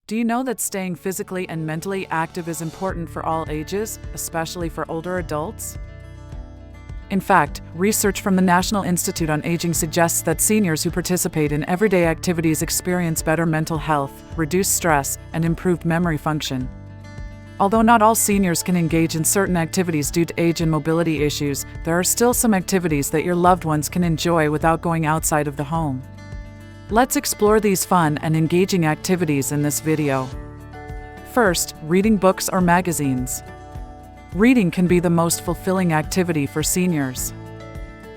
Do you know that staying physically and mentally active is important for all ages, especially for older adults? In fact, research from the National Institute on Aging suggests that seniors who participate in everyday activities experience better mental health, reduced stress, and improved memory function. Although not all seniors can engage in certain activities due to age and mobility issues, there are still some activities that your loved ones can enjoy without going outside of the home. Let's explore these fun and engaging activities in this video. First, reading books or magazines. Reading can be the most fulfilling activity for seniors.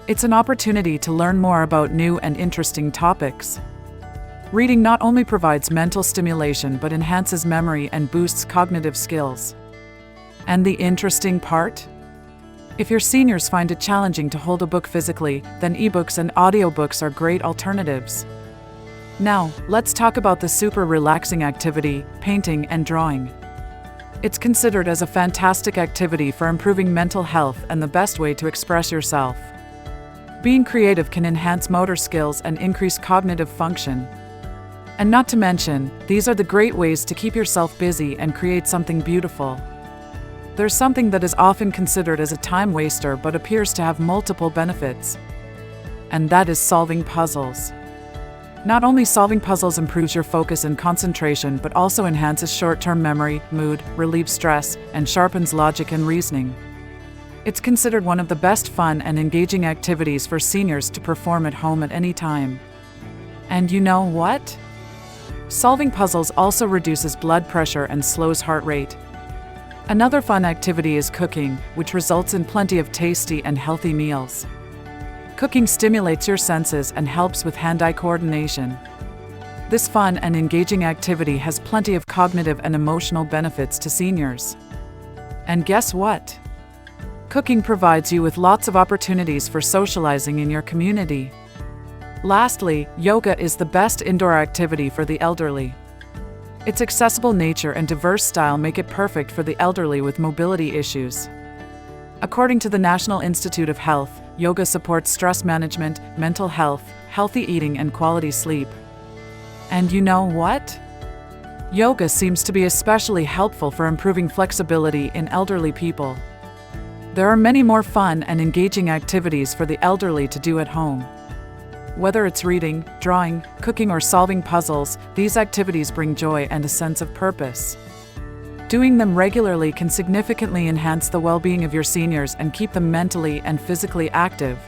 It's an opportunity to learn more about new and interesting topics. Reading not only provides mental stimulation but enhances memory and boosts cognitive skills. And the interesting part? If your seniors find it challenging to hold a book physically, then ebooks and audiobooks are great alternatives. Now, let's talk about the super relaxing activity, painting and drawing. It's considered as a fantastic activity for improving mental health and the best way to express yourself. Being creative can enhance motor skills and increase cognitive function. And not to mention, these are the great ways to keep yourself busy and create something beautiful. There's something that is often considered as a time waster but appears to have multiple benefits. And that is solving puzzles. Not only solving puzzles improves your focus and concentration but also enhances short-term memory, mood, relieves stress, and sharpens logic and reasoning. It's considered one of the best fun and engaging activities for seniors to perform at home at any time. And you know what? Solving puzzles also reduces blood pressure and slows heart rate. Another fun activity is cooking, which results in plenty of tasty and healthy meals. Cooking stimulates your senses and helps with hand-eye coordination. This fun and engaging activity has plenty of cognitive and emotional benefits to seniors. And guess what? Cooking provides you with lots of opportunities for socializing in your community. Lastly, yoga is the best indoor activity for the elderly. Its accessible nature and diverse style make it perfect for the elderly with mobility issues. According to the National Institute of Health, yoga supports stress management, mental health, healthy eating, and quality sleep. And you know what? Yoga seems to be especially helpful for improving flexibility in elderly people. There are many more fun and engaging activities for the elderly to do at home. Whether it's reading, drawing, cooking, or solving puzzles, these activities bring joy and a sense of purpose. Doing them regularly can significantly enhance the well-being of your seniors and keep them mentally and physically active.